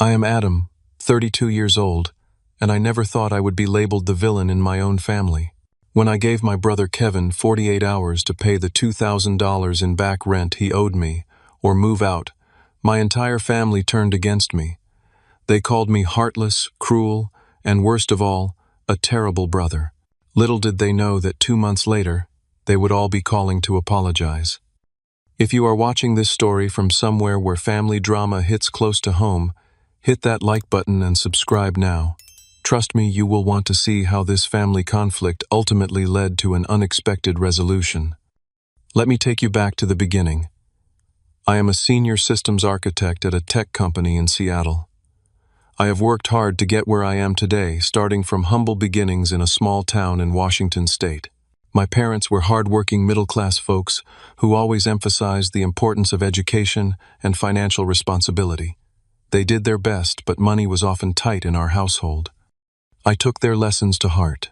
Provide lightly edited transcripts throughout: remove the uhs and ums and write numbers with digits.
I am Adam, 32 years old, and I never thought I would be labeled the villain in my own family. When I gave my brother Kevin 48 hours to pay the $2,000 in back rent he owed me, or move out, my entire family turned against me. They called me heartless, cruel, and worst of all, a terrible brother. Little did they know that 2 months later, they would all be calling to apologize. If you are watching this story from somewhere where family drama hits close to home, hit that like button and subscribe now. Trust me, you will want to see how this family conflict ultimately led to an unexpected resolution. Let me take you back to the beginning. I am a senior systems architect at a tech company in Seattle. I have worked hard to get where I am today, starting from humble beginnings in a small town in Washington state. My parents were hard-working middle-class folks who always emphasized the importance of education and financial responsibility. They did their best, but money was often tight in our household. I took their lessons to heart.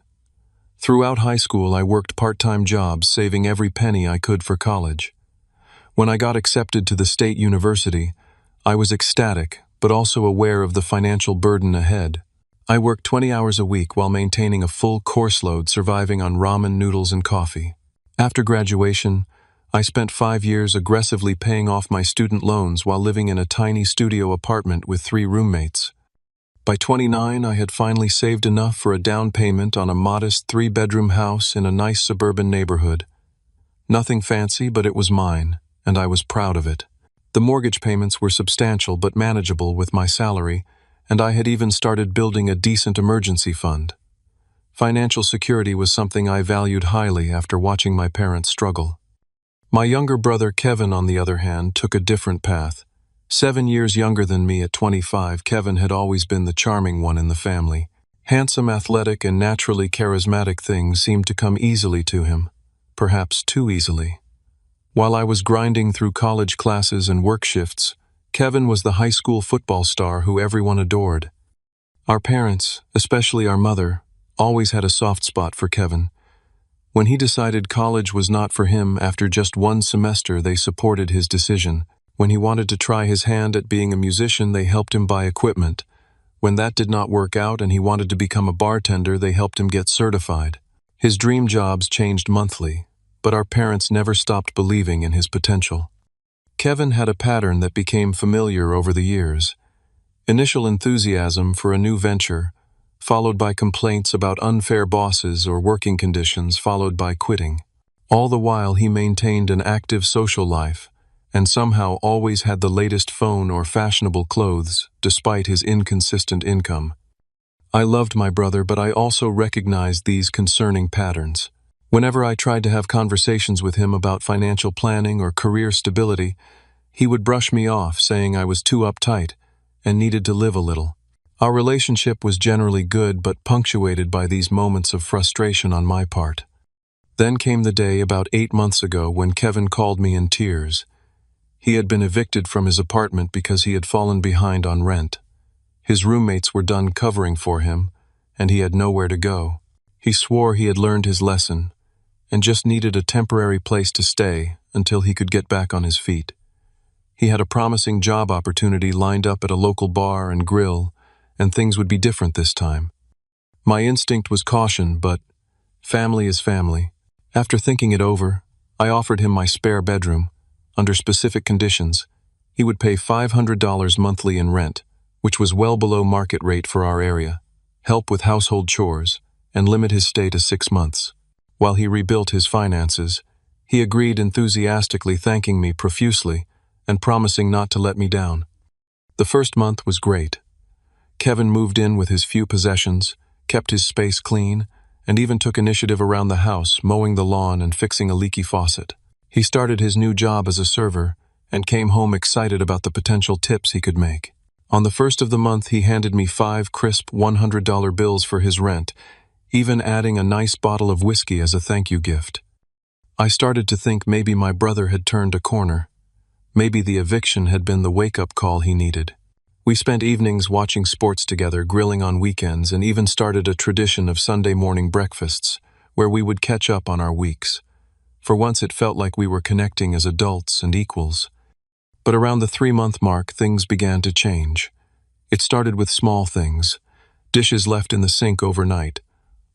Throughout high school, I worked part-time jobs, saving every penny I could for college. When I got accepted to the state university, I was ecstatic, but also aware of the financial burden ahead. I worked 20 hours a week while maintaining a full course load, surviving on ramen noodles and coffee. After graduation, I spent 5 years aggressively paying off my student loans while living in a tiny studio apartment with 3 roommates. By 29, I had finally saved enough for a down payment on a modest 3-bedroom house in a nice suburban neighborhood. Nothing fancy, but it was mine, and I was proud of it. The mortgage payments were substantial but manageable with my salary, and I had even started building a decent emergency fund. Financial security was something I valued highly after watching my parents struggle. My younger brother Kevin, on the other hand, took a different path. 7 years younger than me at 25, Kevin had always been the charming one in the family. Handsome, athletic, and naturally charismatic things seemed to come easily to him, perhaps too easily. While I was grinding through college classes and work shifts, Kevin was the high school football star who everyone adored. Our parents, especially our mother, always had a soft spot for Kevin. When he decided college was not for him after just 1 semester, they supported his decision. When he wanted to try his hand at being a musician, they helped him buy equipment. When that did not work out and he wanted to become a bartender, they helped him get certified. His dream jobs changed monthly, but our parents never stopped believing in his potential. Kevin had a pattern that became familiar over the years. Initial enthusiasm for a new venture, followed by complaints about unfair bosses or working conditions, followed by quitting. All the while he maintained an active social life, and somehow always had the latest phone or fashionable clothes, despite his inconsistent income. I loved my brother, but I also recognized these concerning patterns. Whenever I tried to have conversations with him about financial planning or career stability, he would brush me off, saying I was too uptight and needed to live a little. Our relationship was generally good, but punctuated by these moments of frustration on my part. Then came the day about 8 months ago when Kevin called me in tears. He had been evicted from his apartment because he had fallen behind on rent. His roommates were done covering for him, and he had nowhere to go. He swore he had learned his lesson and just needed a temporary place to stay until he could get back on his feet. He had a promising job opportunity lined up at a local bar and grill, and things would be different this time. My instinct was caution, but family is family. After thinking it over, I offered him my spare bedroom. Under specific conditions, he would pay $500 monthly in rent, which was well below market rate for our area, help with household chores, and limit his stay to 6 months. While he rebuilt his finances, he agreed enthusiastically, thanking me profusely and promising not to let me down. The first month was great. Kevin moved in with his few possessions, kept his space clean, and even took initiative around the house, mowing the lawn and fixing a leaky faucet. He started his new job as a server and came home excited about the potential tips he could make. On the first of the month, he handed me 5 crisp $100 bills for his rent, even adding a nice bottle of whiskey as a thank you gift. I started to think maybe my brother had turned a corner. Maybe the eviction had been the wake-up call he needed. We spent evenings watching sports together, grilling on weekends, and even started a tradition of Sunday morning breakfasts, where we would catch up on our weeks. For once it felt like we were connecting as adults and equals. But around the 3-month mark, things began to change. It started with small things: dishes left in the sink overnight,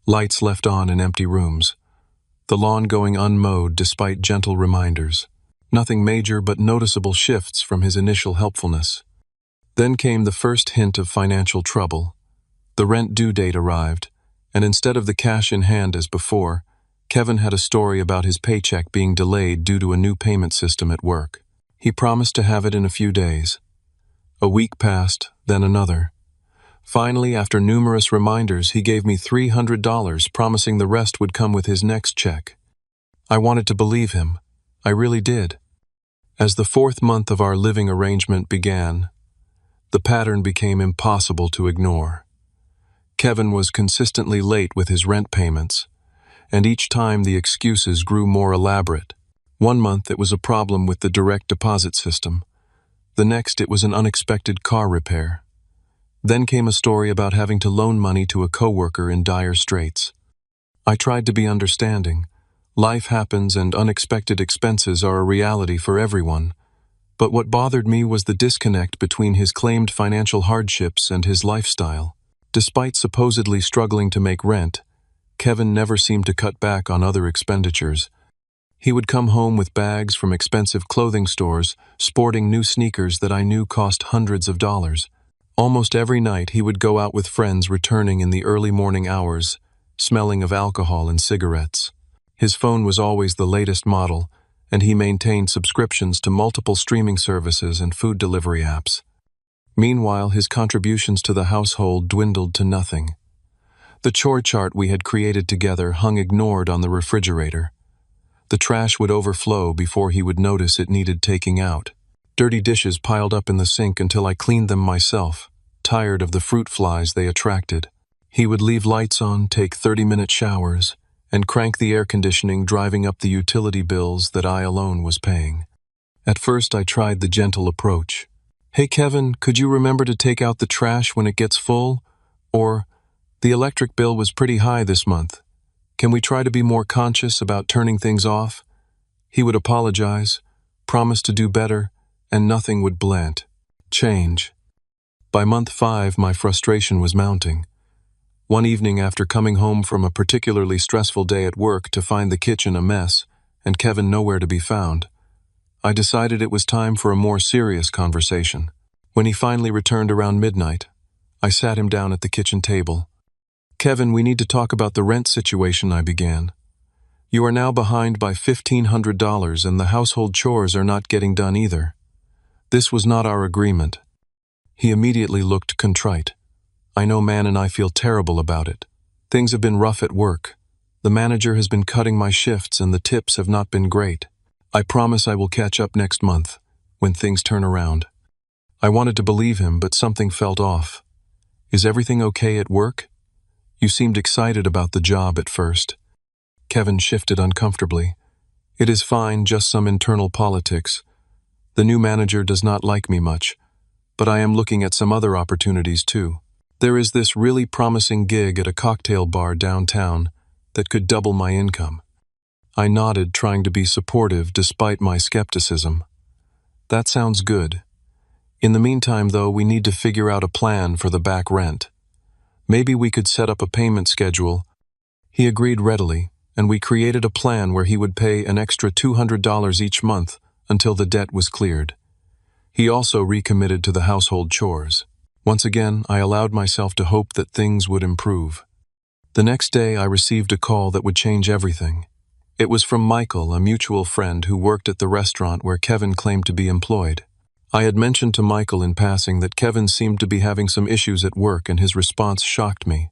lights left on in empty rooms, the lawn going unmowed despite gentle reminders. Nothing major, but noticeable shifts from his initial helpfulness. Then came the first hint of financial trouble. The rent due date arrived, and instead of the cash in hand as before, Kevin had a story about his paycheck being delayed due to a new payment system at work. He promised to have it in a few days. A week passed, then another. Finally, after numerous reminders, he gave me $300, promising the rest would come with his next check. I wanted to believe him. I really did. As the fourth month of our living arrangement began, the pattern became impossible to ignore. Kevin was consistently late with his rent payments, and each time the excuses grew more elaborate. One month it was a problem with the direct deposit system. The next it was an unexpected car repair. Then came a story about having to loan money to a coworker in dire straits. I tried to be understanding. Life happens and unexpected expenses are a reality for everyone. But what bothered me was the disconnect between his claimed financial hardships and his lifestyle. Despite supposedly struggling to make rent, Kevin never seemed to cut back on other expenditures. He would come home with bags from expensive clothing stores, sporting new sneakers that I knew cost hundreds of dollars. Almost every night he would go out with friends, returning in the early morning hours, smelling of alcohol and cigarettes. His phone was always the latest model, and he maintained subscriptions to multiple streaming services and food delivery apps. Meanwhile, his contributions to the household dwindled to nothing. The chore chart we had created together hung ignored on the refrigerator. The trash would overflow before he would notice it needed taking out. Dirty dishes piled up in the sink until I cleaned them myself, tired of the fruit flies they attracted. He would leave lights on, take 30-minute showers, and crank the air conditioning, driving up the utility bills that I alone was paying. At first I tried the gentle approach. "Hey Kevin, could you remember to take out the trash when it gets full?" Or, "The electric bill was pretty high this month. Can we try to be more conscious about turning things off?" He would apologize, promise to do better, and nothing would change. By month 5, my frustration was mounting. One evening, after coming home from a particularly stressful day at work to find the kitchen a mess and Kevin nowhere to be found, I decided it was time for a more serious conversation. When he finally returned around midnight, I sat him down at the kitchen table. "Kevin, we need to talk about the rent situation," I began. "You are now behind by $1,500 and the household chores are not getting done either. This was not our agreement." He immediately looked contrite. "I know, man, and I feel terrible about it. Things have been rough at work. The manager has been cutting my shifts and the tips have not been great. I promise I will catch up next month, when things turn around." I wanted to believe him, but something felt off. "Is everything okay at work? You seemed excited about the job at first." Kevin shifted uncomfortably. "It is fine, just some internal politics. The new manager does not like me much, but I am looking at some other opportunities too. There is this really promising gig at a cocktail bar downtown that could double my income." I nodded, trying to be supportive despite my skepticism. "That sounds good. In the meantime, though, we need to figure out a plan for the back rent. Maybe we could set up a payment schedule." He agreed readily, and we created a plan where he would pay an extra $200 each month until the debt was cleared. He also recommitted to the household chores. Once again, I allowed myself to hope that things would improve. The next day, I received a call that would change everything. It was from Michael, a mutual friend who worked at the restaurant where Kevin claimed to be employed. I had mentioned to Michael in passing that Kevin seemed to be having some issues at work, and his response shocked me.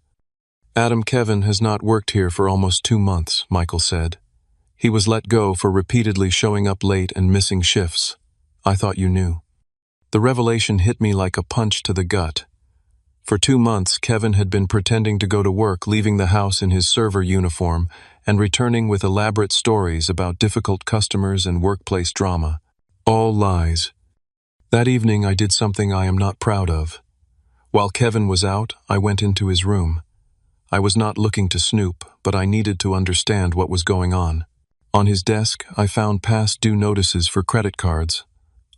"Adam, Kevin has not worked here for almost 2 months, Michael said. He was let go for repeatedly showing up late and missing shifts. I thought you knew." The revelation hit me like a punch to the gut. For 2 months, Kevin had been pretending to go to work, leaving the house in his server uniform and returning with elaborate stories about difficult customers and workplace drama. All lies. That evening, I did something I am not proud of. While Kevin was out, I went into his room. I was not looking to snoop, but I needed to understand what was going on. On his desk, I found past due notices for credit cards,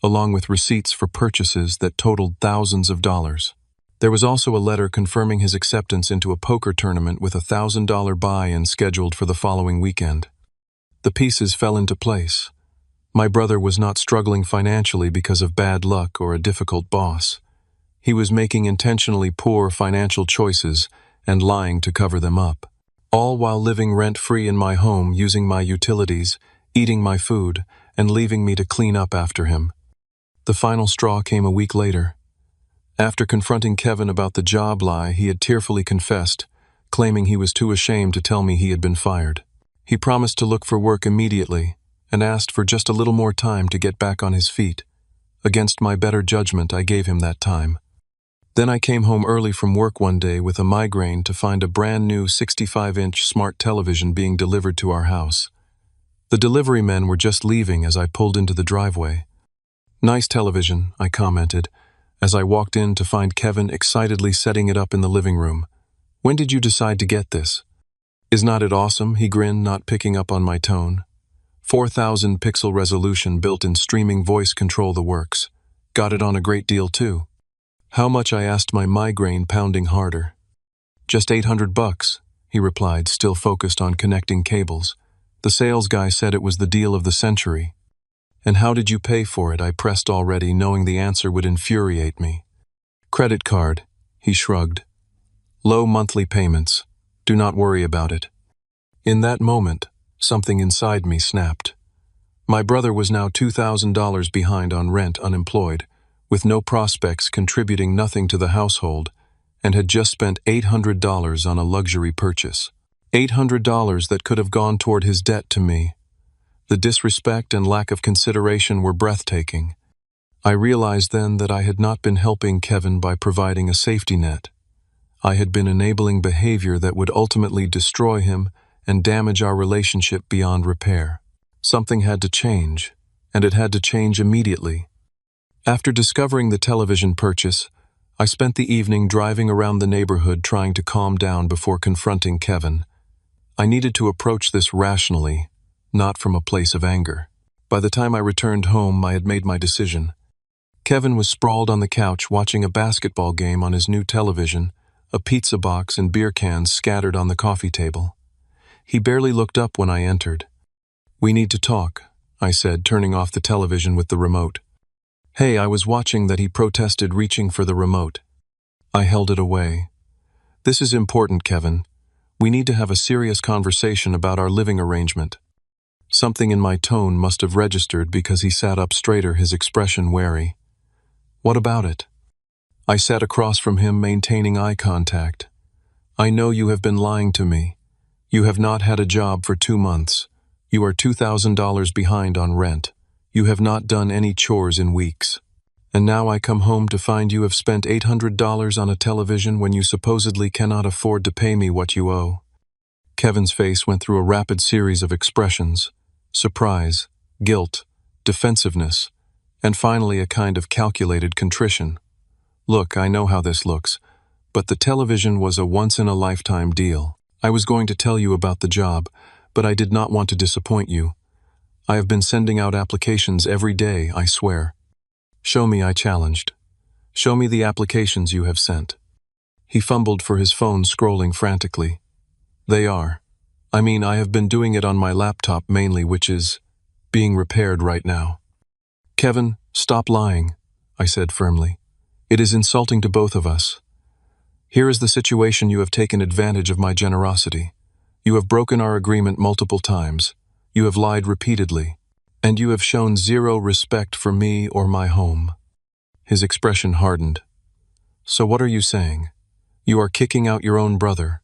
along with receipts for purchases that totaled thousands of dollars. There was also a letter confirming his acceptance into a poker tournament with a $1,000 buy-in scheduled for the following weekend. The pieces fell into place. My brother was not struggling financially because of bad luck or a difficult boss. He was making intentionally poor financial choices and lying to cover them up, all while living rent-free in my home, using my utilities, eating my food, and leaving me to clean up after him. The final straw came a week later. After confronting Kevin about the job lie, he had tearfully confessed, claiming he was too ashamed to tell me he had been fired. He promised to look for work immediately and asked for just a little more time to get back on his feet. Against my better judgment, I gave him that time. Then I came home early from work one day with a migraine to find a brand new 65-inch smart television being delivered to our house. The delivery men were just leaving as I pulled into the driveway. "Nice television," I commented, as I walked in to find Kevin excitedly setting it up in the living room. "When did you decide to get this?" "Is not it awesome?" he grinned, not picking up on my tone. 4,000 pixel resolution, built-in streaming voice control, the works. Got it on a great deal too. How much? I asked, my migraine pounding harder. "Just $800, he replied, still focused on connecting cables. "The sales guy said it was the deal of the century." "And how did you pay for it?" I pressed, already knowing the answer would infuriate me. "Credit card," he shrugged. "Low monthly payments. Do not worry about it." In that moment, something inside me snapped. My brother was now $2,000 behind on rent, unemployed, with no prospects, contributing nothing to the household, and had just spent $800 on a luxury purchase. $800 that could have gone toward his debt to me. The disrespect and lack of consideration were breathtaking. I realized then that I had not been helping Kevin by providing a safety net. I had been enabling behavior that would ultimately destroy him and damage our relationship beyond repair. Something had to change, and it had to change immediately. After discovering the television purchase, I spent the evening driving around the neighborhood trying to calm down before confronting Kevin. I needed to approach this rationally, not from a place of anger. By the time I returned home, I had made my decision. Kevin was sprawled on the couch watching a basketball game on his new television, a pizza box and beer cans scattered on the coffee table. He barely looked up when I entered. "We need to talk," I said, turning off the television with the remote. "Hey," I was watching that he protested, reaching for the remote. I held it away. "This is important, Kevin. We need to have a serious conversation about our living arrangement." Something in my tone must have registered because he sat up straighter, his expression wary. "What about it?" I sat across from him, maintaining eye contact. "I know you have been lying to me. You have not had a job for 2 months. You are $2,000 behind on rent. You have not done any chores in weeks. And now I come home to find you have spent $800 on a television when you supposedly cannot afford to pay me what you owe." Kevin's face went through a rapid series of expressions: surprise, guilt, defensiveness, and finally a kind of calculated contrition. "Look, I know how this looks, but the television was a once-in-a-lifetime deal. I was going to tell you about the job, but I did not want to disappoint you. I have been sending out applications every day, I swear." "Show me," I challenged. "Show me the applications you have sent." He fumbled for his phone, scrolling frantically. I have been doing it on my laptop mainly, which is being repaired right now." "Kevin, stop lying," I said firmly. "It is insulting to both of us. Here is the situation: you have taken advantage of my generosity. You have broken our agreement multiple times. You have lied repeatedly. And you have shown zero respect for me or my home." His expression hardened. "So what are you saying? You are kicking out your own brother.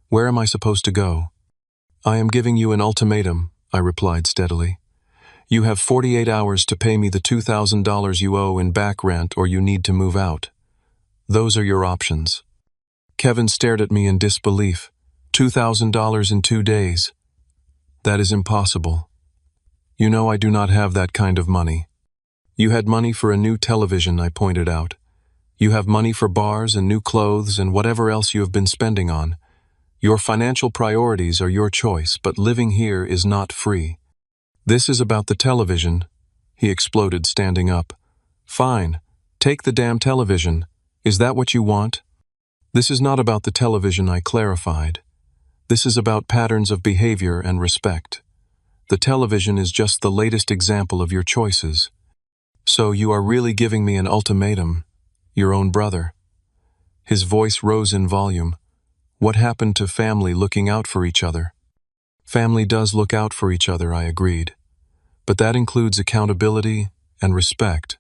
Where am I supposed to go?" "I am giving you an ultimatum," I replied steadily. "You have 48 hours to pay me the $2,000 you owe in back rent, or you need to move out. Those are your options." Kevin stared at me in disbelief. $2,000 in 2 days? That is impossible. You know I do not have that kind of money. You had money for a new television, I pointed out. You have money for bars and new clothes and whatever else you have been spending on. Your financial priorities are your choice, but living here is not free. This is about the television," he exploded, standing up. "Fine, take the damn television. Is that what you want? This is not about the television, I clarified. This is about patterns of behavior and respect. The television is just the latest example of your choices. So you are really giving me an ultimatum, your own brother. His voice rose in volume. What happened to family looking out for each other? Family does look out for each other, I agreed. But that includes accountability and respect,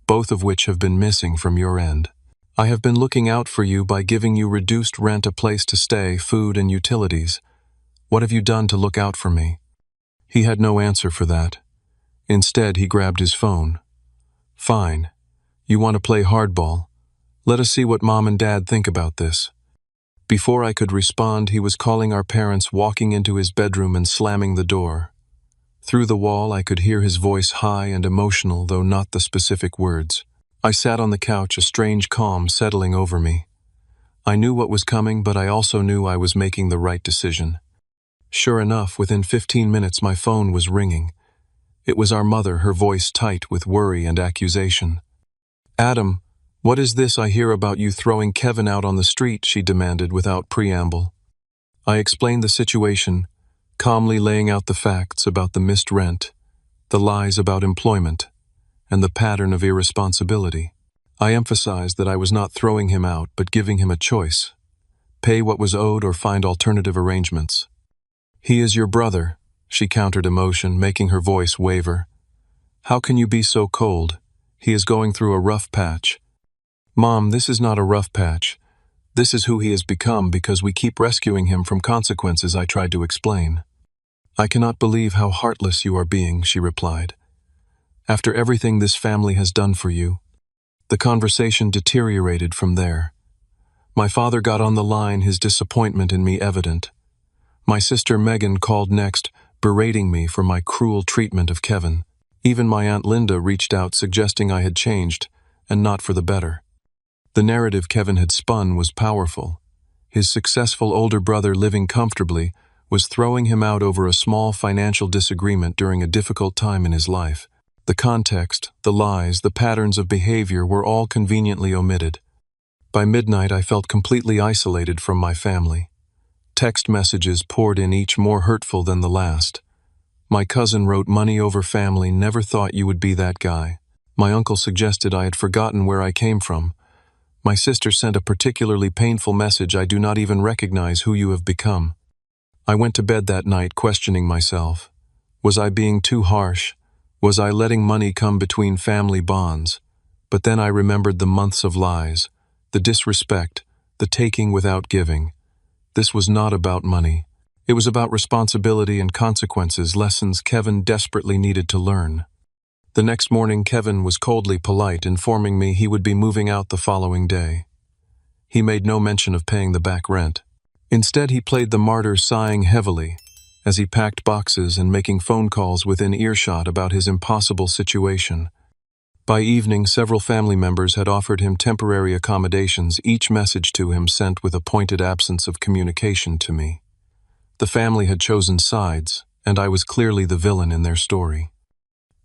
both of which have been missing from your end. I have been looking out for you by giving you reduced rent, a place to stay, food, and utilities. What have you done to look out for me? He had no answer for that. Instead, he grabbed his phone. Fine. You want to play hardball? Let us see what Mom and Dad think about this. Before I could respond, he was calling our parents, walking into his bedroom and slamming the door. Through the wall, I could hear his voice, high and emotional, though not the specific words. I sat on the couch, a strange calm settling over me. I knew what was coming, but I also knew I was making the right decision. Sure enough, within 15 minutes my phone was ringing. It was our mother, her voice tight with worry and accusation. Adam, what is this I hear about you throwing Kevin out on the street? She demanded without preamble. I explained the situation, calmly laying out the facts about the missed rent, the lies about employment, and the pattern of irresponsibility. I emphasized that I was not throwing him out, but giving him a choice. Pay what was owed or find alternative arrangements. He is your brother, she countered, emotion making her voice waver. How can you be so cold? He is going through a rough patch. Mom, this is not a rough patch. This is who he has become because we keep rescuing him from consequences, I tried to explain. I cannot believe how heartless you are being, she replied. After everything this family has done for you. The conversation deteriorated from there. My father got on the line, his disappointment in me evident. My sister Megan called next, berating me for my cruel treatment of Kevin. Even my Aunt Linda reached out, suggesting I had changed, and not for the better. The narrative Kevin had spun was powerful. His successful older brother, living comfortably, was throwing him out over a small financial disagreement during a difficult time in his life. The context, the lies, the patterns of behavior were all conveniently omitted. By midnight, I felt completely isolated from my family. Text messages poured in, each more hurtful than the last. My cousin wrote, "Money over family, never thought you would be that guy." My uncle suggested I had forgotten where I came from. My sister sent a particularly painful message, "I do not even recognize who you have become." I went to bed that night questioning myself. Was I being too harsh? Was I letting money come between family bonds? But then I remembered the months of lies, the disrespect, the taking without giving. This was not about money. It was about responsibility and consequences, lessons Kevin desperately needed to learn. The next morning, Kevin was coldly polite, informing me he would be moving out the following day. He made no mention of paying the back rent. Instead, he played the martyr, sighing heavily as he packed boxes and making phone calls within earshot about his impossible situation. By evening, several family members had offered him temporary accommodations, each message to him sent with a pointed absence of communication to me. The family had chosen sides, and I was clearly the villain in their story.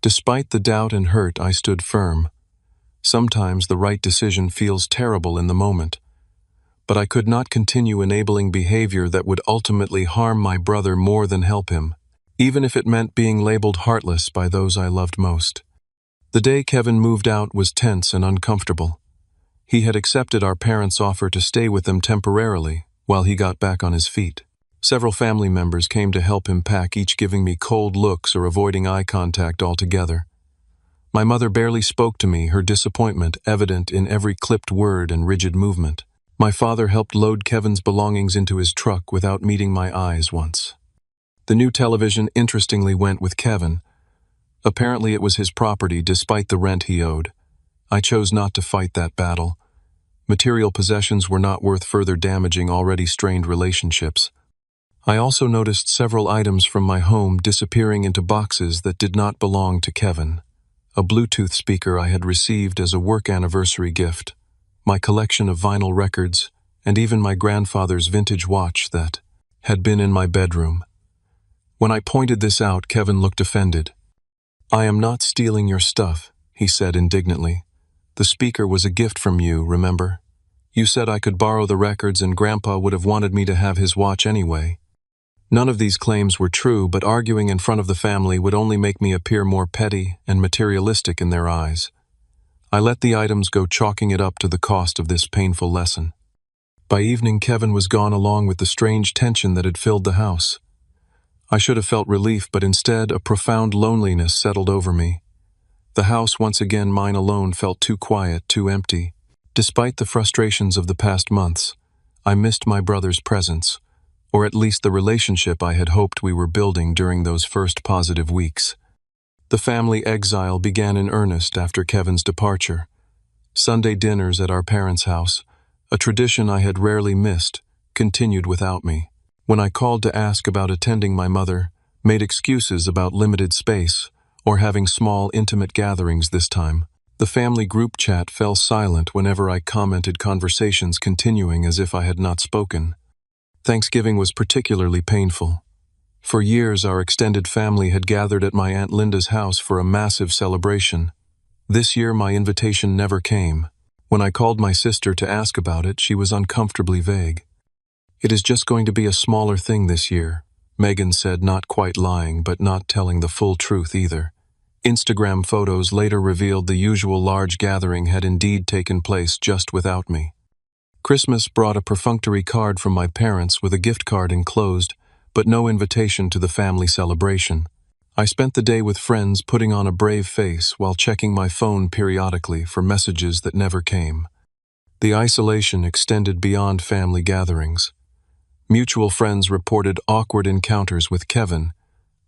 Despite the doubt and hurt, I stood firm. Sometimes the right decision feels terrible in the moment, but I could not continue enabling behavior that would ultimately harm my brother more than help him, even if it meant being labeled heartless by those I loved most. The day Kevin moved out was tense and uncomfortable. He had accepted our parents' offer to stay with them temporarily while he got back on his feet. Several family members came to help him pack, each giving me cold looks or avoiding eye contact altogether. My mother barely spoke to me, her disappointment evident in every clipped word and rigid movement. My father helped load Kevin's belongings into his truck without meeting my eyes once. The new television interestingly went with Kevin. Apparently it was his property, despite the rent he owed. I chose not to fight that battle. Material possessions were not worth further damaging already strained relationships. I also noticed several items from my home disappearing into boxes that did not belong to Kevin. A Bluetooth speaker I had received as a work anniversary gift, my collection of vinyl records, and even my grandfather's vintage watch that had been in my bedroom. When I pointed this out, Kevin looked offended. "I am not stealing your stuff," he said indignantly. "The speaker was a gift from you, remember? You said I could borrow the records and Grandpa would have wanted me to have his watch anyway. None of these claims were true, but arguing in front of the family would only make me appear more petty and materialistic in their eyes. I let the items go, chalking it up to the cost of this painful lesson. By evening, Kevin was gone, along with the strange tension that had filled the house. I should have felt relief, but instead a profound loneliness settled over me. The house, once again mine alone, felt too quiet, too empty. Despite the frustrations of the past months, I missed my brother's presence, or at least the relationship I had hoped we were building during those first positive weeks. The family exile began in earnest after Kevin's departure. Sunday dinners at our parents' house, a tradition I had rarely missed, continued without me. When I called to ask about attending, my mother made excuses about limited space or having small, intimate gatherings this time. The family group chat fell silent whenever I commented, conversations continuing as if I had not spoken. Thanksgiving was particularly painful. For years, our extended family had gathered at my Aunt Linda's house for a massive celebration. This year, my invitation never came. When I called my sister to ask about it, she was uncomfortably vague. "It is just going to be a smaller thing this year," Megan said, not quite lying, but not telling the full truth either. Instagram photos later revealed the usual large gathering had indeed taken place, just without me. Christmas brought a perfunctory card from my parents with a gift card enclosed, but no invitation to the family celebration. I spent the day with friends, putting on a brave face while checking my phone periodically for messages that never came. The isolation extended beyond family gatherings. Mutual friends reported awkward encounters with Kevin,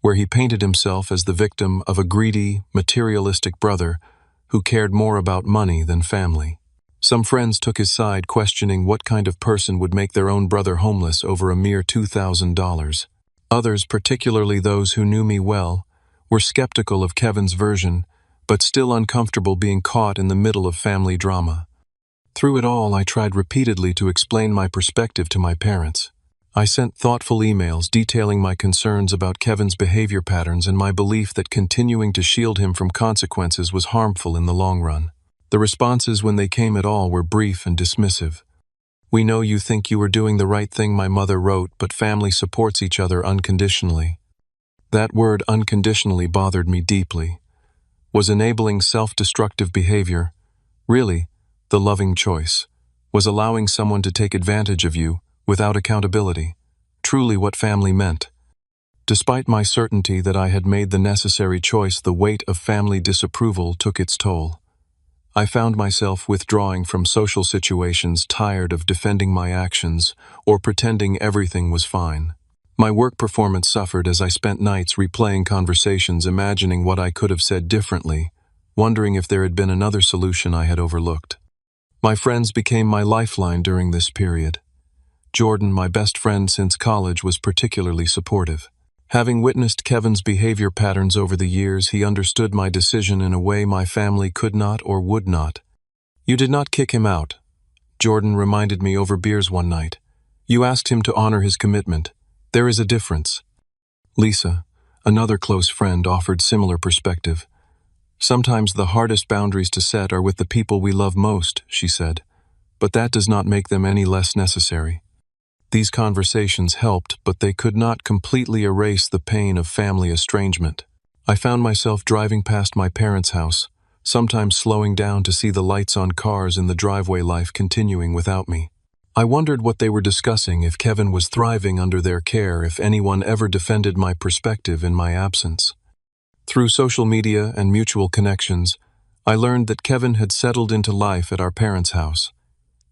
where he painted himself as the victim of a greedy, materialistic brother who cared more about money than family. Some friends took his side, questioning what kind of person would make their own brother homeless over a mere $2,000. Others, particularly those who knew me well, were skeptical of Kevin's version, but still uncomfortable being caught in the middle of family drama. Through it all, I tried repeatedly to explain my perspective to my parents. I sent thoughtful emails detailing my concerns about Kevin's behavior patterns and my belief that continuing to shield him from consequences was harmful in the long run. The responses, when they came at all, were brief and dismissive. "We know you think you are doing the right thing," my mother wrote, "but family supports each other unconditionally." That word unconditionally bothered me deeply. Was enabling self-destructive behavior really the loving choice? Was allowing someone to take advantage of you without accountability truly what family meant? Despite my certainty that I had made the necessary choice, the weight of family disapproval took its toll. I found myself withdrawing from social situations, tired of defending my actions or pretending everything was fine. My work performance suffered as I spent nights replaying conversations, imagining what I could have said differently, wondering if there had been another solution I had overlooked. My friends became my lifeline during this period. Jordan, my best friend since college, was particularly supportive. Having witnessed Kevin's behavior patterns over the years, he understood my decision in a way my family could not or would not. "You did not kick him out," Jordan reminded me over beers one night. "You asked him to honor his commitment. There is a difference." Lisa, another close friend, offered similar perspective. "Sometimes the hardest boundaries to set are with the people we love most," she said, "but that does not make them any less necessary." These conversations helped, but they could not completely erase the pain of family estrangement. I found myself driving past my parents' house, sometimes slowing down to see the lights on cars in the driveway, life continuing without me. I wondered what they were discussing, if Kevin was thriving under their care, if anyone ever defended my perspective in my absence. Through social media and mutual connections, I learned that Kevin had settled into life at our parents' house.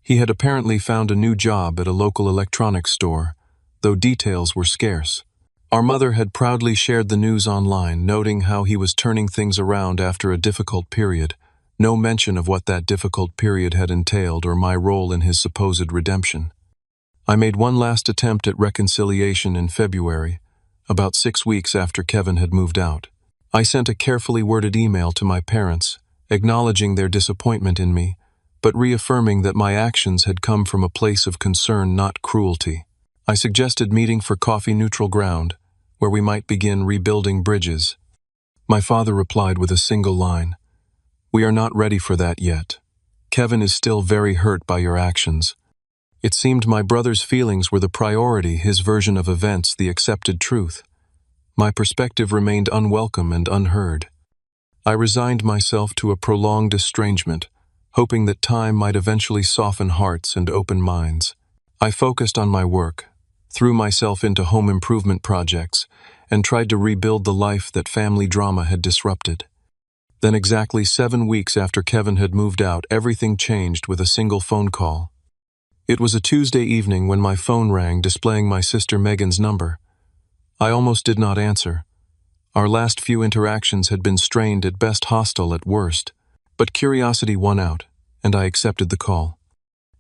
He had apparently found a new job at a local electronics store, though details were scarce. Our mother had proudly shared the news online, noting how he was turning things around after a difficult period. No mention of what that difficult period had entailed or my role in his supposed redemption. I made one last attempt at reconciliation in February, about 6 weeks after Kevin had moved out. I sent a carefully worded email to my parents, acknowledging their disappointment in me, but reaffirming that my actions had come from a place of concern, not cruelty. I suggested meeting for coffee, neutral ground, where we might begin rebuilding bridges. My father replied with a single line, "We are not ready for that yet." Kevin is still very hurt by your actions. It seemed my brother's feelings were the priority, his version of events the accepted truth. My perspective remained unwelcome and unheard. I resigned myself to a prolonged estrangement, hoping that time might eventually soften hearts and open minds. I focused on my work, threw myself into home improvement projects, and tried to rebuild the life that family drama had disrupted. Then exactly 7 weeks after Kevin had moved out, everything changed with a single phone call. It was a Tuesday evening when my phone rang, displaying my sister Megan's number. I almost did not answer. Our last few interactions had been strained, at best hostile at worst. But curiosity won out, and I accepted the call.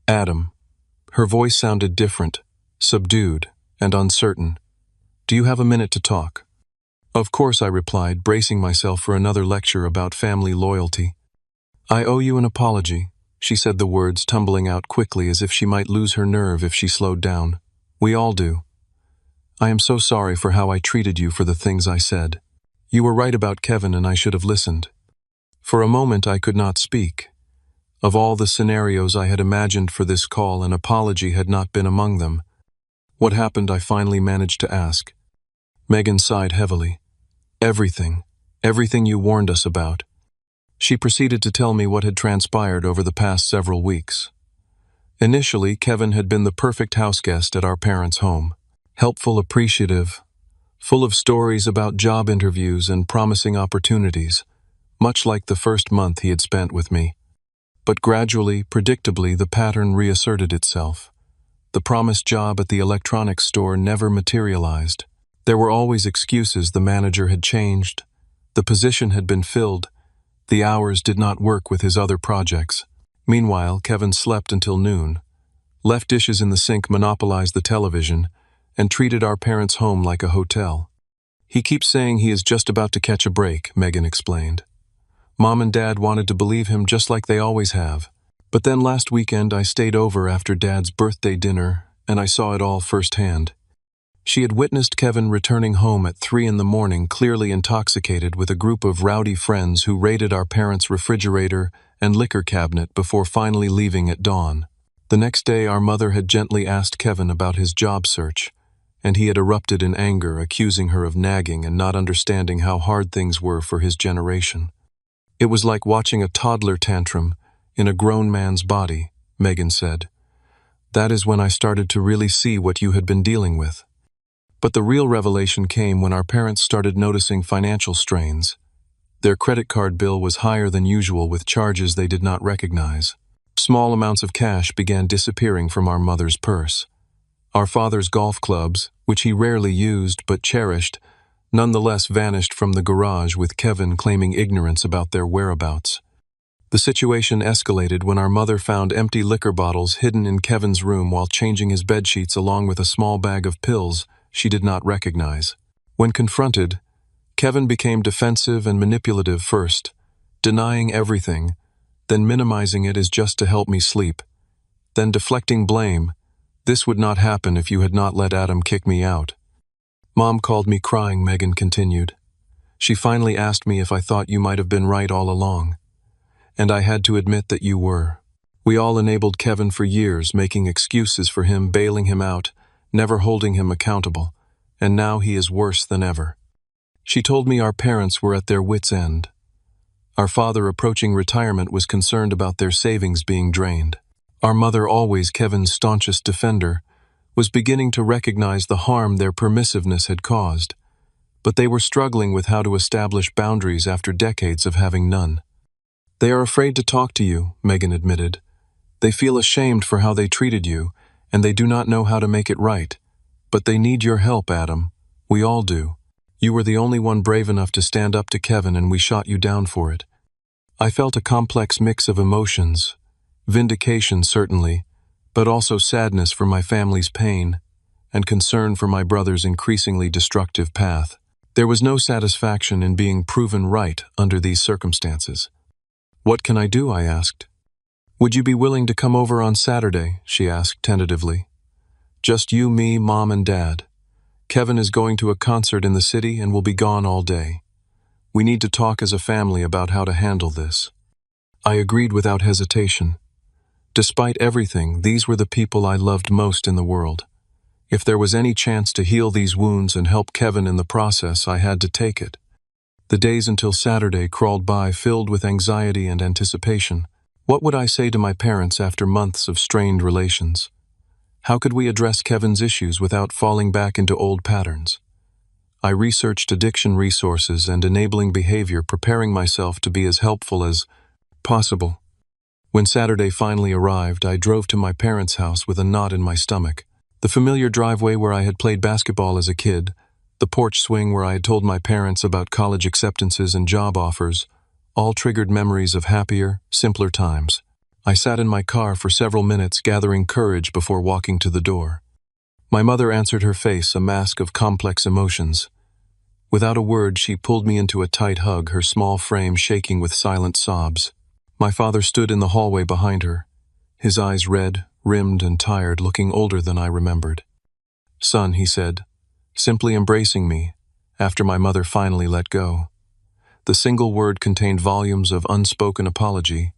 Adam. Her voice sounded different, subdued, and uncertain. Do you have a minute to talk? Of course, I replied, bracing myself for another lecture about family loyalty. I owe you an apology, she said, the words tumbling out quickly as if she might lose her nerve if she slowed down. We all do. I am so sorry for how I treated you, for the things I said. You were right about Kevin, and I should have listened. For a moment I could not speak. Of all the scenarios I had imagined for this call, an apology had not been among them. What happened? I finally managed to ask. Megan sighed heavily. Everything you warned us about. She proceeded to tell me what had transpired over the past several weeks. Initially, Kevin had been the perfect houseguest at our parents' home. Helpful, appreciative, full of stories about job interviews and promising opportunities, much like the first month he had spent with me. But gradually, predictably, the pattern reasserted itself. The promised job at the electronics store never materialized. There were always excuses. The manager had changed, the position had been filled, the hours did not work with his other projects. Meanwhile, Kevin slept until noon, left dishes in the sink, monopolized the television, and treated our parents' home like a hotel. He keeps saying he is just about to catch a break, Megan explained. Mom and Dad wanted to believe him, just like they always have. But then last weekend I stayed over after Dad's birthday dinner, and I saw it all firsthand. She had witnessed Kevin returning home at 3 a.m, clearly intoxicated, with a group of rowdy friends who raided our parents' refrigerator and liquor cabinet before finally leaving at dawn. The next day our mother had gently asked Kevin about his job search, and he had erupted in anger, accusing her of nagging and not understanding how hard things were for his generation. It was like watching a toddler tantrum in a grown man's body, Megan said. That is when I started to really see what you had been dealing with. But the real revelation came when our parents started noticing financial strains. Their credit card bill was higher than usual, with charges they did not recognize. Small amounts of cash began disappearing from our mother's purse. Our father's golf clubs, which he rarely used but cherished, nonetheless vanished from the garage, with Kevin claiming ignorance about their whereabouts. The situation escalated when our mother found empty liquor bottles hidden in Kevin's room while changing his bedsheets, along with a small bag of pills she did not recognize. When confronted, Kevin became defensive and manipulative, first denying everything, then minimizing it as just to help me sleep, then deflecting blame. This would not happen if you had not let Adam kick me out. Mom called me crying, Megan continued. She finally asked me if I thought you might have been right all along. And I had to admit that you were. We all enabled Kevin for years, making excuses for him, bailing him out, never holding him accountable, and now he is worse than ever. She told me our parents were at their wits' end. Our father, approaching retirement, was concerned about their savings being drained. Our mother, always Kevin's staunchest defender, was beginning to recognize the harm their permissiveness had caused, but they were struggling with how to establish boundaries after decades of having none. They are afraid to talk to you, Megan admitted. They feel ashamed for how they treated you, and they do not know how to make it right. But they need your help, Adam. We all do. You were the only one brave enough to stand up to Kevin, and we shot you down for it. I felt a complex mix of emotions. Vindication, certainly, but also sadness for my family's pain, and concern for my brother's increasingly destructive path. There was no satisfaction in being proven right under these circumstances. What can I do? I asked. Would you be willing to come over on Saturday? She asked tentatively. Just you, me, Mom, and Dad. Kevin is going to a concert in the city and will be gone all day. We need to talk as a family about how to handle this. I agreed without hesitation. Despite everything, these were the people I loved most in the world. If there was any chance to heal these wounds and help Kevin in the process, I had to take it. The days until Saturday crawled by filled with anxiety and anticipation. What would I say to my parents after months of strained relations? How could we address Kevin's issues without falling back into old patterns? I researched addiction resources and enabling behavior, preparing myself to be as helpful as possible. When Saturday finally arrived, I drove to my parents' house with a knot in my stomach. The familiar driveway where I had played basketball as a kid, the porch swing where I had told my parents about college acceptances and job offers, all triggered memories of happier, simpler times. I sat in my car for several minutes, gathering courage before walking to the door. My mother answered, her face a mask of complex emotions. Without a word, she pulled me into a tight hug, her small frame shaking with silent sobs. My father stood in the hallway behind her, his eyes red, rimmed and tired, looking older than I remembered. "Son," he said, simply embracing me, after my mother finally let go. The single word contained volumes of unspoken apology.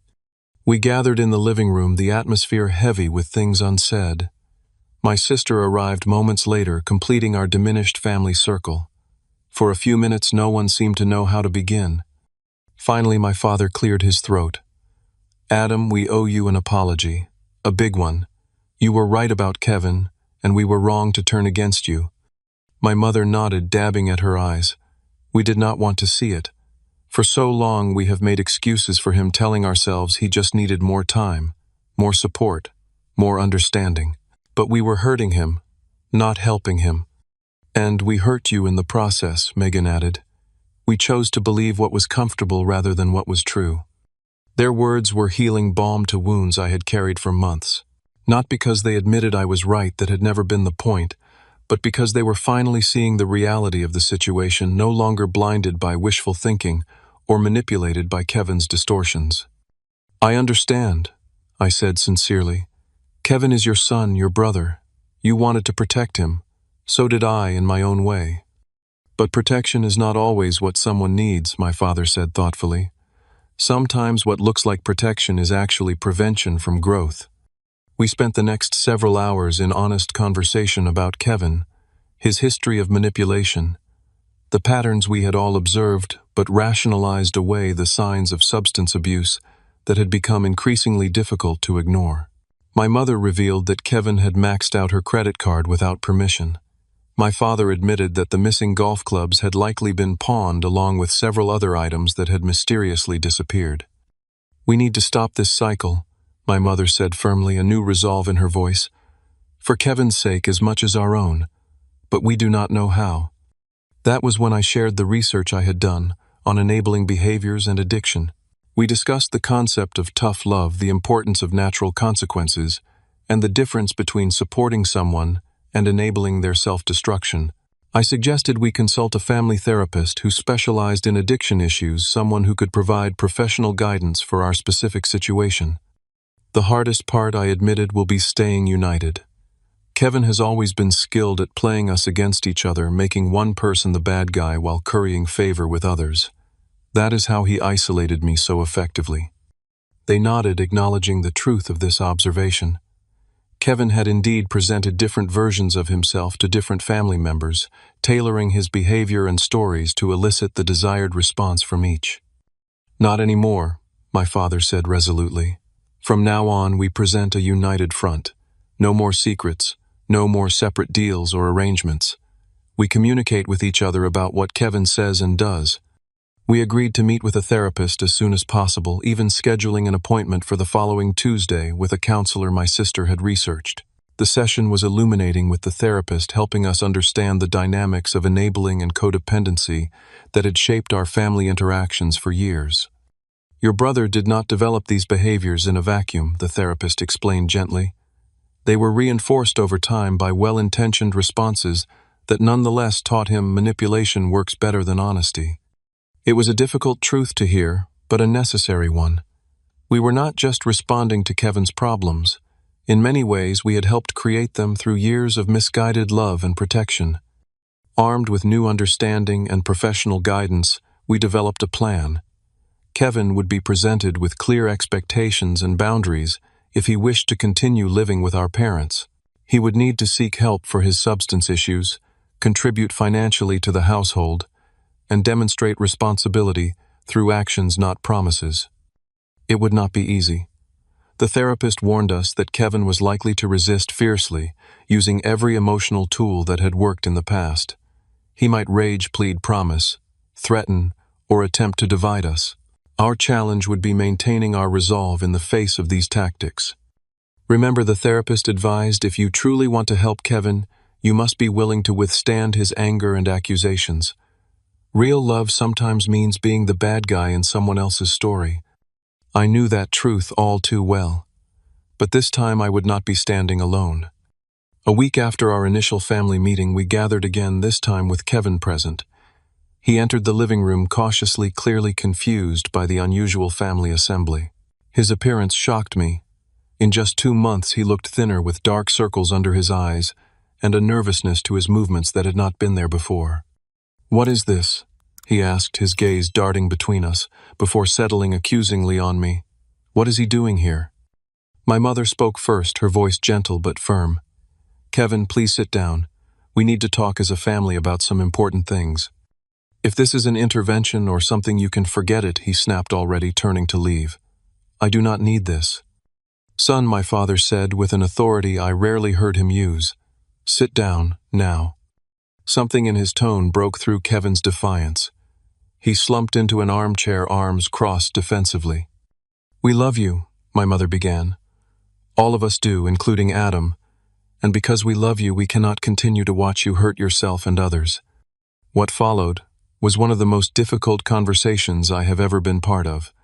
We gathered in the living room, the atmosphere heavy with things unsaid. My sister arrived moments later, completing our diminished family circle. For a few minutes, no one seemed to know how to begin. Finally, my father cleared his throat. "Adam, we owe you an apology. A big one. You were right about Kevin, and we were wrong to turn against you." My mother nodded, dabbing at her eyes. We did not want to see it. For so long we have made excuses for him, telling ourselves he just needed more time, more support, more understanding. But we were hurting him, not helping him. "And we hurt you in the process," Megan added. "We chose to believe what was comfortable rather than what was true." Their words were healing balm to wounds I had carried for months. Not because they admitted I was right, that had never been the point, but because they were finally seeing the reality of the situation, no longer blinded by wishful thinking or manipulated by Kevin's distortions. "I understand," I said sincerely. "Kevin is your son, your brother. You wanted to protect him. So did I in my own way. But protection is not always what someone needs," my father said thoughtfully. "Sometimes what looks like protection is actually prevention from growth." We spent the next several hours in honest conversation about Kevin, his history of manipulation, the patterns we had all observed but rationalized away, the signs of substance abuse that had become increasingly difficult to ignore. My mother revealed that Kevin had maxed out her credit card without permission. My father admitted that the missing golf clubs had likely been pawned along with several other items that had mysteriously disappeared. "We need to stop this cycle," my mother said firmly, a new resolve in her voice. "For Kevin's sake as much as our own, but we do not know how." That was when I shared the research I had done on enabling behaviors and addiction. We discussed the concept of tough love, the importance of natural consequences, and the difference between supporting someone and enabling their self-destruction. I suggested we consult a family therapist who specialized in addiction issues, someone who could provide professional guidance for our specific situation. "The hardest part," I admitted, "will be staying united. Kevin has always been skilled at playing us against each other, making one person the bad guy while currying favor with others. That is how he isolated me so effectively." They nodded, acknowledging the truth of this observation. Kevin had indeed presented different versions of himself to different family members, tailoring his behavior and stories to elicit the desired response from each. "Not anymore," my father said resolutely. "From now on, we present a united front. No more secrets, no more separate deals or arrangements. We communicate with each other about what Kevin says and does." We agreed to meet with a therapist as soon as possible, even scheduling an appointment for the following Tuesday with a counselor my sister had researched. The session was illuminating, with the therapist helping us understand the dynamics of enabling and codependency that had shaped our family interactions for years. "Your brother did not develop these behaviors in a vacuum," the therapist explained gently. "They were reinforced over time by well-intentioned responses that nonetheless taught him manipulation works better than honesty." It was a difficult truth to hear, but a necessary one. We were not just responding to Kevin's problems. In many ways, we had helped create them through years of misguided love and protection. Armed with new understanding and professional guidance, we developed a plan. Kevin would be presented with clear expectations and boundaries if he wished to continue living with our parents. He would need to seek help for his substance issues, contribute financially to the household, and demonstrate responsibility through actions, not promises. It would not be easy. The therapist warned us that Kevin was likely to resist fiercely, using every emotional tool that had worked in the past. He might rage, plead promise, threaten, or attempt to divide us. Our challenge would be maintaining our resolve in the face of these tactics. Remember, the therapist advised, if you truly want to help Kevin, you must be willing to withstand his anger and accusations. Real love sometimes means being the bad guy in someone else's story. I knew that truth all too well. But this time I would not be standing alone. A week after our initial family meeting, we gathered again, this time with Kevin present. He entered the living room cautiously, clearly confused by the unusual family assembly. His appearance shocked me. In just 2 months he looked thinner, with dark circles under his eyes and a nervousness to his movements that had not been there before. "What is this?" he asked, his gaze darting between us, before settling accusingly on me. "What is he doing here?" My mother spoke first, her voice gentle but firm. "Kevin, please sit down. We need to talk as a family about some important things." "If this is an intervention or something, you can forget it," he snapped, already turning to leave. "I do not need this." "Son," my father said with an authority I rarely heard him use, "sit down, now." Something in his tone broke through Kevin's defiance. He slumped into an armchair, arms crossed defensively. "We love you," my mother began. "All of us do, including Adam. And because we love you, we cannot continue to watch you hurt yourself and others." What followed was one of the most difficult conversations I have ever been part of.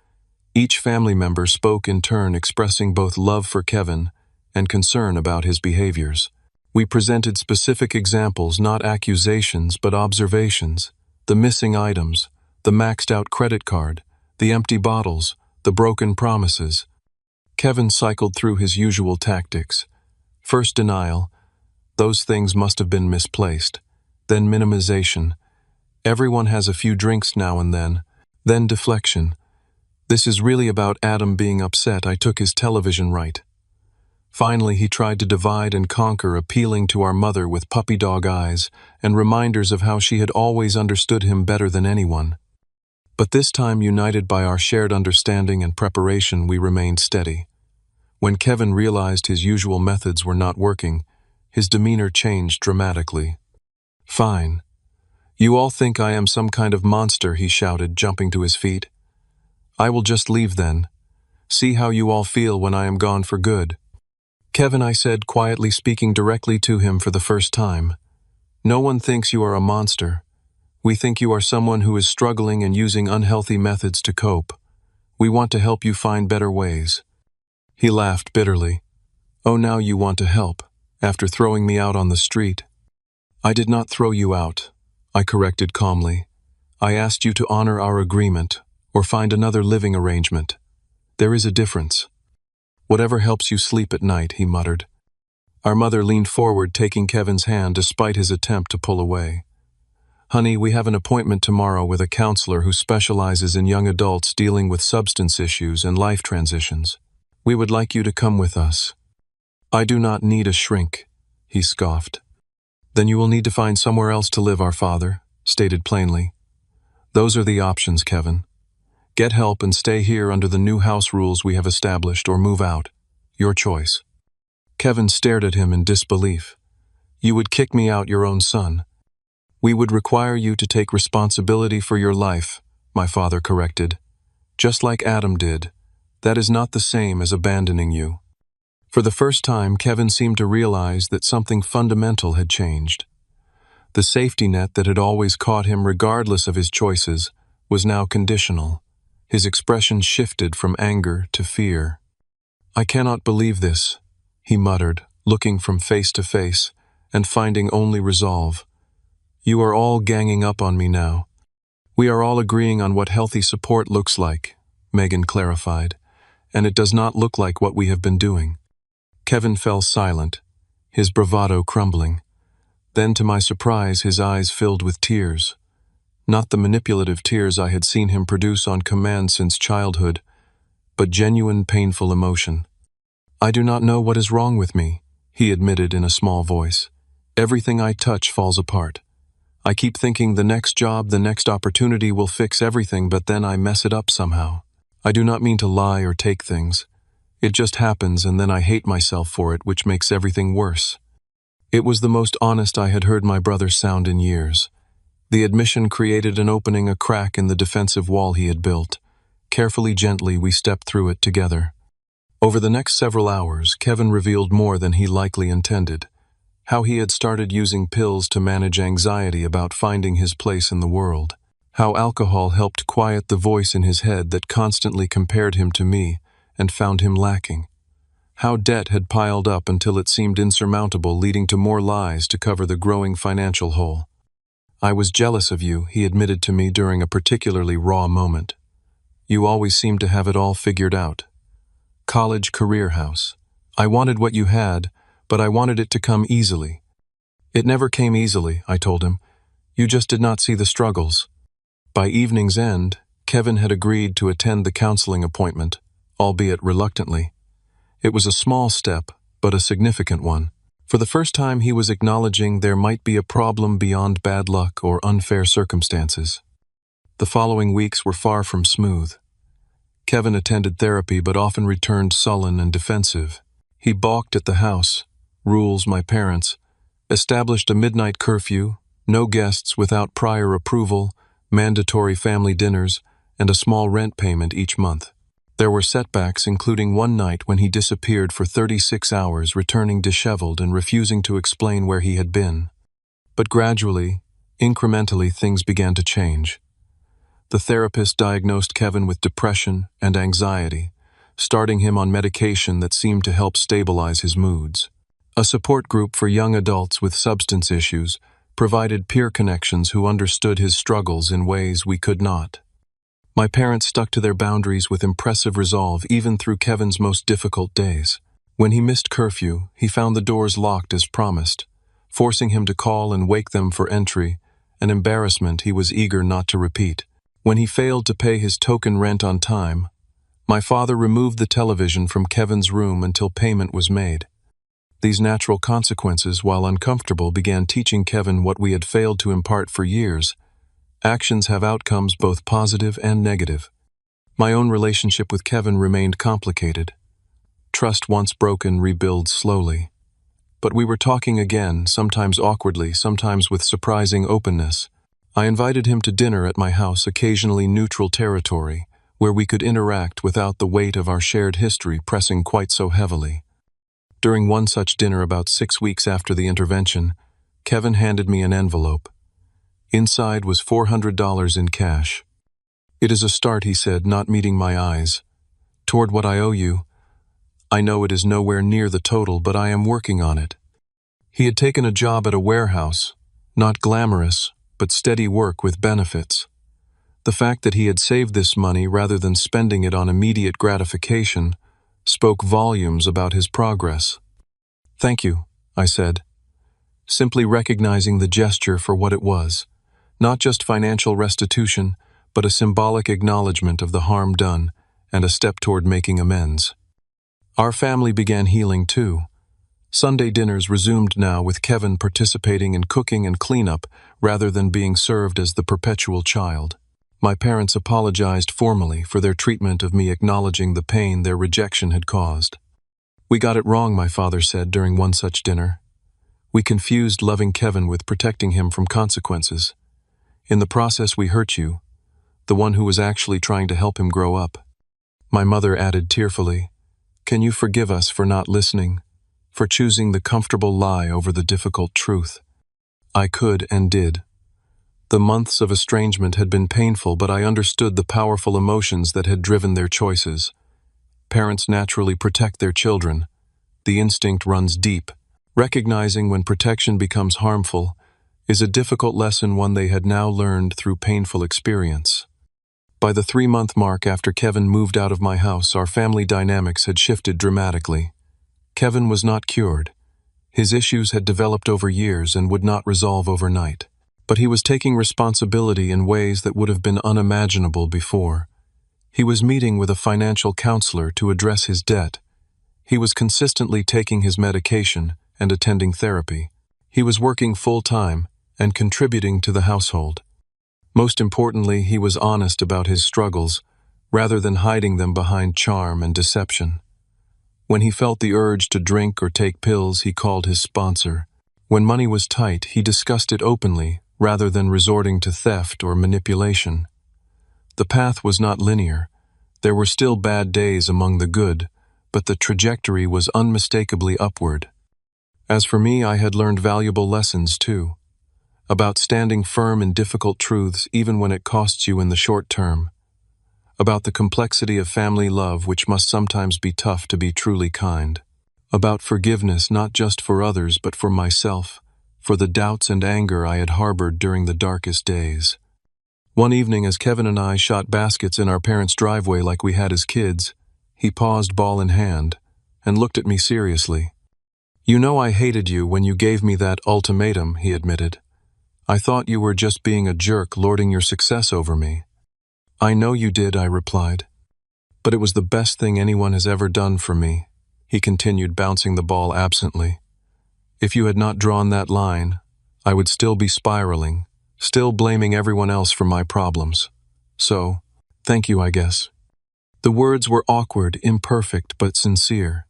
Each family member spoke in turn, expressing both love for Kevin and concern about his behaviors. We presented specific examples, not accusations but observations: the missing items, the maxed-out credit card, the empty bottles, the broken promises. Kevin cycled through his usual tactics. First, denial. Those things must have been misplaced. Then minimization. Everyone has a few drinks now and then. Then deflection. This is really about Adam being upset I took his television right. Finally, he tried to divide and conquer, appealing to our mother with puppy dog eyes and reminders of how she had always understood him better than anyone. But this time, united by our shared understanding and preparation, we remained steady. When Kevin realized his usual methods were not working, his demeanor changed dramatically. "Fine. You all think I am some kind of monster," he shouted, jumping to his feet. "I will just leave then. See how you all feel when I am gone for good." "Kevin," I said, quietly, speaking directly to him for the first time, "no one thinks you are a monster. We think you are someone who is struggling and using unhealthy methods to cope. We want to help you find better ways." He laughed bitterly. "Oh, now you want to help, after throwing me out on the street." "I did not throw you out," I corrected calmly. "I asked you to honor our agreement, or find another living arrangement. There is a difference." "Whatever helps you sleep at night," he muttered. Our mother leaned forward, taking Kevin's hand despite his attempt to pull away. "Honey, we have an appointment tomorrow with a counselor who specializes in young adults dealing with substance issues and life transitions. We would like you to come with us." "I do not need a shrink," he scoffed. "Then you will need to find somewhere else to live," our father stated plainly. "Those are the options, Kevin. Get help and stay here under the new house rules we have established, or move out. Your choice." Kevin stared at him in disbelief. "You would kick me out, your own son." "We would require you to take responsibility for your life," my father corrected. "Just like Adam did. That is not the same as abandoning you." For the first time, Kevin seemed to realize that something fundamental had changed. The safety net that had always caught him regardless of his choices was now conditional. His expression shifted from anger to fear. "I cannot believe this," he muttered, looking from face to face and finding only resolve. "You are all ganging up on me now." "We are all agreeing on what healthy support looks like," Megan clarified, "and it does not look like what we have been doing." Kevin fell silent, his bravado crumbling. Then, to my surprise, his eyes filled with tears. not the manipulative tears I had seen him produce on command since childhood, but genuine painful emotion. "I do not know what is wrong with me," he admitted in a small voice. "Everything I touch falls apart. I keep thinking the next job, the next opportunity will fix everything, but then I mess it up somehow. I do not mean to lie or take things. It just happens, and then I hate myself for it, which makes everything worse." It was the most honest I had heard my brother sound in years. The admission created an opening, a crack in the defensive wall he had built. Carefully, gently, we stepped through it together. Over the next several hours, Kevin revealed more than he likely intended. How he had started using pills to manage anxiety about finding his place in the world. How alcohol helped quiet the voice in his head that constantly compared him to me and found him lacking. How debt had piled up until it seemed insurmountable, leading to more lies to cover the growing financial hole. "I was jealous of you," he admitted to me during a particularly raw moment. "You always seemed to have it all figured out. College, career, house. I wanted what you had, but I wanted it to come easily." "It never came easily," I told him. "You just did not see the struggles." By evening's end, Kevin had agreed to attend the counseling appointment, albeit reluctantly. It was a small step, but a significant one. For the first time, he was acknowledging there might be a problem beyond bad luck or unfair circumstances. The following weeks were far from smooth. Kevin attended therapy but often returned sullen and defensive. He balked at the house, rules, my parents, established a midnight curfew, no guests without prior approval, mandatory family dinners, and a small rent payment each month. There were setbacks, including one night when he disappeared for 36 hours, returning disheveled and refusing to explain where he had been. But gradually, incrementally, things began to change. The therapist diagnosed Kevin with depression and anxiety, starting him on medication that seemed to help stabilize his moods. A support group for young adults with substance issues provided peer connections who understood his struggles in ways we could not. My parents stuck to their boundaries with impressive resolve even through Kevin's most difficult days. When he missed curfew, he found the doors locked as promised, forcing him to call and wake them for entry, an embarrassment he was eager not to repeat. When he failed to pay his token rent on time, my father removed the television from Kevin's room until payment was made. These natural consequences, while uncomfortable, began teaching Kevin what we had failed to impart for years. Actions have outcomes both positive and negative. My own relationship with Kevin remained complicated. Trust once broken rebuilds slowly. But we were talking again, sometimes awkwardly, sometimes with surprising openness. I invited him to dinner at my house, occasionally neutral territory, where we could interact without the weight of our shared history pressing quite so heavily. During one such dinner about 6 weeks after the intervention, Kevin handed me an envelope. Inside was $400 in cash. "It is a start," he said, not meeting my eyes. "Toward what I owe you. I know it is nowhere near the total, but I am working on it." He had taken a job at a warehouse, not glamorous, but steady work with benefits. The fact that he had saved this money rather than spending it on immediate gratification spoke volumes about his progress. "Thank you," I said, simply recognizing the gesture for what it was. Not just financial restitution, but a symbolic acknowledgement of the harm done and a step toward making amends. Our family began healing too. Sunday dinners resumed now, with Kevin participating in cooking and cleanup rather than being served as the perpetual child. My parents apologized formally for their treatment of me, acknowledging the pain their rejection had caused. "We got it wrong," my father said during one such dinner. "We confused loving Kevin with protecting him from consequences. In the process, we hurt you, the one who was actually trying to help him grow up." My mother added tearfully, "Can you forgive us for not listening, for choosing the comfortable lie over the difficult truth?" I could and did. The months of estrangement had been painful, but I understood the powerful emotions that had driven their choices. Parents naturally protect their children. The instinct runs deep. Recognizing when protection becomes harmful is a difficult lesson, one they had now learned through painful experience. By the 3-month mark after Kevin moved out of my house, our family dynamics had shifted dramatically. Kevin was not cured. His issues had developed over years and would not resolve overnight. But he was taking responsibility in ways that would have been unimaginable before. He was meeting with a financial counselor to address his debt. He was consistently taking his medication and attending therapy. He was working full-time and contributing to the household. Most importantly, he was honest about his struggles, rather than hiding them behind charm and deception. When he felt the urge to drink or take pills, he called his sponsor. When money was tight, he discussed it openly, rather than resorting to theft or manipulation. The path was not linear. There were still bad days among the good, but the trajectory was unmistakably upward. As for me, I had learned valuable lessons too, about standing firm in difficult truths even when it costs you in the short term, about the complexity of family love which must sometimes be tough to be truly kind, about forgiveness not just for others but for myself, for the doubts and anger I had harbored during the darkest days. One evening, as Kevin and I shot baskets in our parents' driveway like we had as kids, he paused, ball in hand, and looked at me seriously. "You know I hated you when you gave me that ultimatum," he admitted. "I thought you were just being a jerk lording your success over me." "I know you did," I replied. "But it was the best thing anyone has ever done for me," he continued, bouncing the ball absently. "If you had not drawn that line, I would still be spiraling, still blaming everyone else for my problems. So, thank you, I guess." The words were awkward, imperfect, but sincere.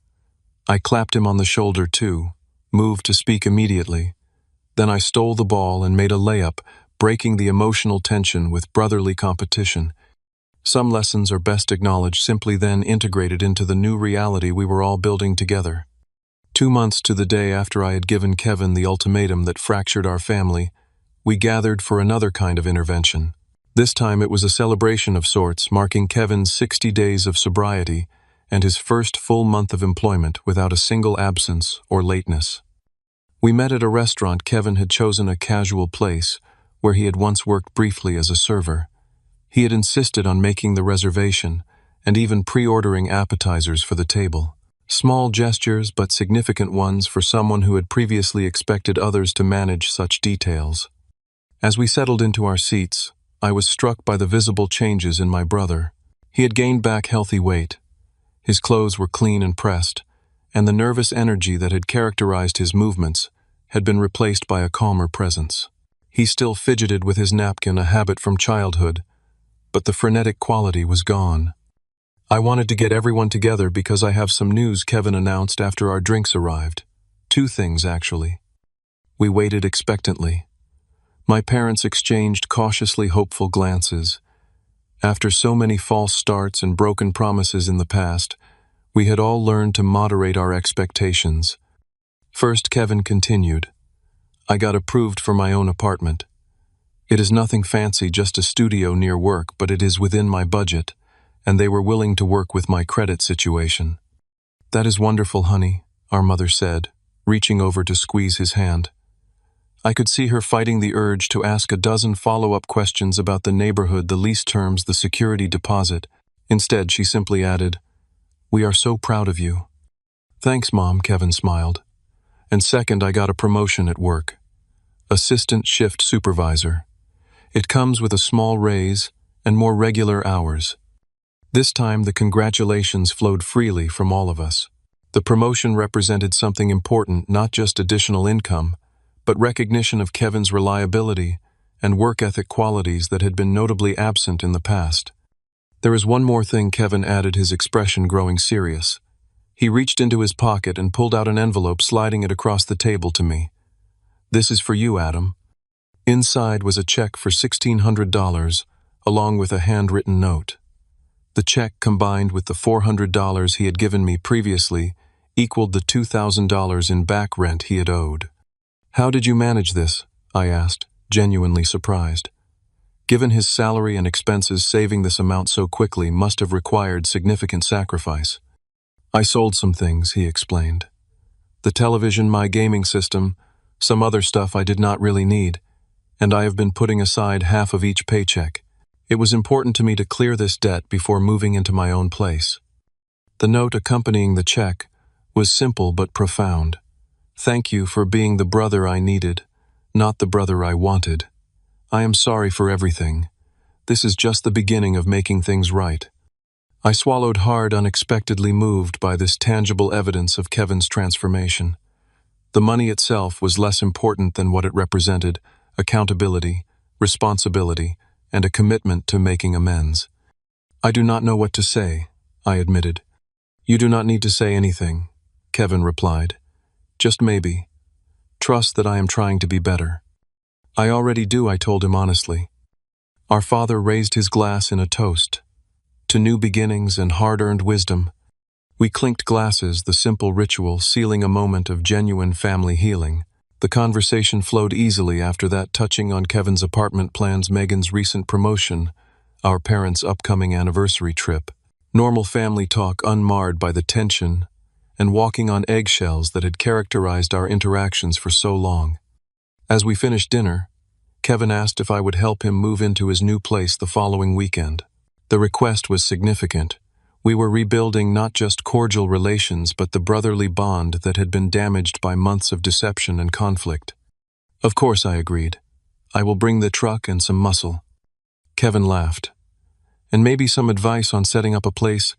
I clapped him on the shoulder too, moved to speak immediately. Then I stole the ball and made a layup, breaking the emotional tension with brotherly competition. Some lessons are best acknowledged simply then integrated into the new reality we were all building together. 2 months to the day after I had given Kevin the ultimatum that fractured our family, we gathered for another kind of intervention. This time it was a celebration of sorts, marking Kevin's 60 days of sobriety and his first full month of employment without a single absence or lateness. We met at a restaurant. Kevin had chosen a casual place where he had once worked briefly as a server. He had insisted on making the reservation and even pre-ordering appetizers for the table. Small gestures, but significant ones for someone who had previously expected others to manage such details. As we settled into our seats, I was struck by the visible changes in my brother. He had gained back healthy weight. His clothes were clean and pressed, and the nervous energy that had characterized his movements had been replaced by a calmer presence. He still fidgeted with his napkin, a habit from childhood, but the frenetic quality was gone. "I wanted to get everyone together because I have some news," Kevin announced after our drinks arrived. 2 things, actually. We waited expectantly. My parents exchanged cautiously hopeful glances. After so many false starts and broken promises in the past, we had all learned to moderate our expectations. First, Kevin continued, "I got approved for my own apartment. It is nothing fancy, just a studio near work, but it is within my budget, and they were willing to work with my credit situation." "That is wonderful, honey," our mother said, reaching over to squeeze his hand. I could see her fighting the urge to ask a dozen follow-up questions about the neighborhood, the lease terms, the security deposit. Instead, she simply added, "We are so proud of you." "Thanks, Mom," Kevin smiled. "And second, I got a promotion at work. Assistant shift supervisor. It comes with a small raise and more regular hours." This time, the congratulations flowed freely from all of us. The promotion represented something important, not just additional income, but recognition of Kevin's reliability and work ethic qualities that had been notably absent in the past. "There is one more thing," Kevin added, his expression growing serious. He reached into his pocket and pulled out an envelope, sliding it across the table to me. "This is for you, Adam." Inside was a check for $1,600, along with a handwritten note. The check, combined with the $400 he had given me previously, equaled the $2,000 in back rent he had owed. "How did you manage this?" I asked, genuinely surprised. Given his salary and expenses, saving this amount so quickly must have required significant sacrifice. "I sold some things," he explained. "The television, my gaming system, some other stuff I did not really need, and I have been putting aside half of each paycheck. It was important to me to clear this debt before moving into my own place." The note accompanying the check was simple but profound. "Thank you for being the brother I needed, not the brother I wanted." I am sorry for everything. This is just the beginning of making things right." I swallowed hard, unexpectedly moved by this tangible evidence of Kevin's transformation. The money itself was less important than what it represented: accountability, responsibility, and a commitment to making amends. "I do not know what to say," I admitted. "You do not need to say anything," Kevin replied. "Just maybe. Trust that I am trying to be better." "I already do," I told him honestly. Our father raised his glass in a toast to new beginnings and hard-earned wisdom. We clinked glasses, the simple ritual sealing a moment of genuine family healing. The conversation flowed easily after that, touching on Kevin's apartment plans, Megan's recent promotion, our parents' upcoming anniversary trip. Normal family talk unmarred by the tension and walking on eggshells that had characterized our interactions for so long. As we finished dinner, Kevin asked if I would help him move into his new place the following weekend. The request was significant. We were rebuilding not just cordial relations, but the brotherly bond that had been damaged by months of deception and conflict. "Of course," I agreed. "I will bring the truck and some muscle." Kevin laughed. "And maybe some advice on setting up a place.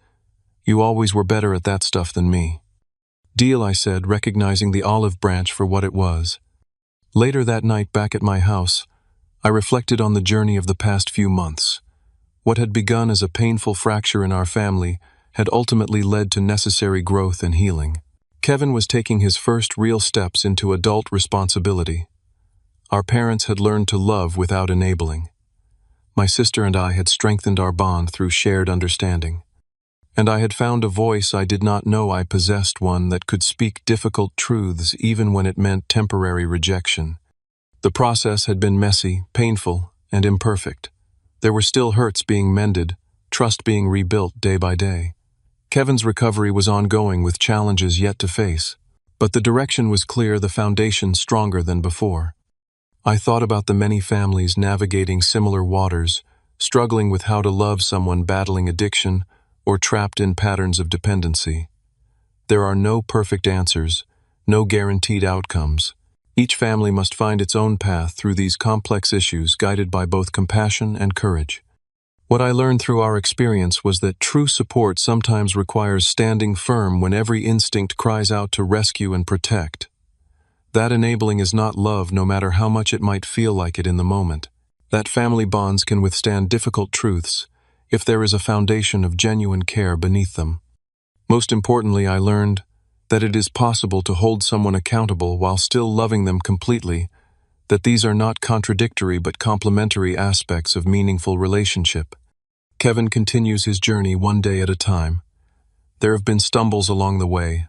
You always were better at that stuff than me." "Deal," I said, recognizing the olive branch for what it was. Later that night, back at my house, I reflected on the journey of the past few months. What had begun as a painful fracture in our family had ultimately led to necessary growth and healing. Kevin was taking his first real steps into adult responsibility. Our parents had learned to love without enabling. My sister and I had strengthened our bond through shared understanding. And I had found a voice I did not know I possessed, one that could speak difficult truths even when it meant temporary rejection. The process had been messy, painful, and imperfect. There were still hurts being mended, trust being rebuilt day by day. Kevin's recovery was ongoing, with challenges yet to face. But the direction was clear, the foundation stronger than before. I thought about the many families navigating similar waters, struggling with how to love someone battling addiction or trapped in patterns of dependency. There are no perfect answers, no guaranteed outcomes. Each family must find its own path through these complex issues, guided by both compassion and courage. What I learned through our experience was that true support sometimes requires standing firm when every instinct cries out to rescue and protect. That enabling is not love, no matter how much it might feel like it in the moment. That family bonds can withstand difficult truths if there is a foundation of genuine care beneath them. Most importantly, I learned that it is possible to hold someone accountable while still loving them completely, that these are not contradictory but complementary aspects of meaningful relationship. Kevin continues his journey one day at a time. There have been stumbles along the way,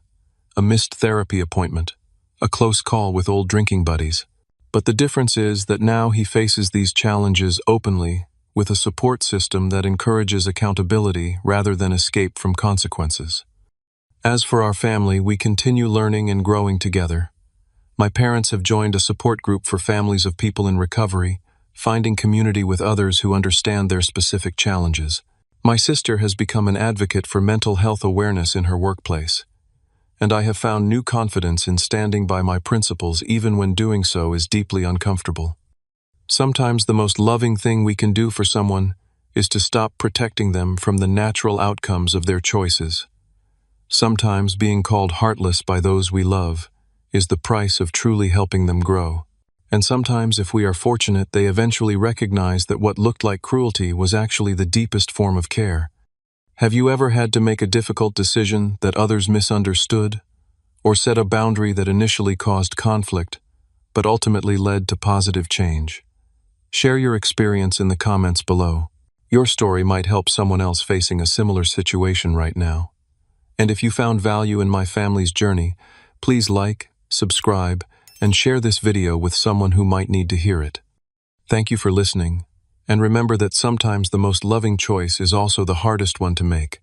a missed therapy appointment, a close call with old drinking buddies. But the difference is that now he faces these challenges openly, with a support system that encourages accountability rather than escape from consequences. As for our family, we continue learning and growing together. My parents have joined a support group for families of people in recovery, finding community with others who understand their specific challenges. My sister has become an advocate for mental health awareness in her workplace. And I have found new confidence in standing by my principles even when doing so is deeply uncomfortable. Sometimes the most loving thing we can do for someone is to stop protecting them from the natural outcomes of their choices. Sometimes being called heartless by those we love is the price of truly helping them grow. And sometimes, if we are fortunate, they eventually recognize that what looked like cruelty was actually the deepest form of care. Have you ever had to make a difficult decision that others misunderstood, or set a boundary that initially caused conflict, but ultimately led to positive change? Share your experience in the comments below. Your story might help someone else facing a similar situation right now. And if you found value in my family's journey, please like, subscribe, and share this video with someone who might need to hear it. Thank you for listening, and remember that sometimes the most loving choice is also the hardest one to make.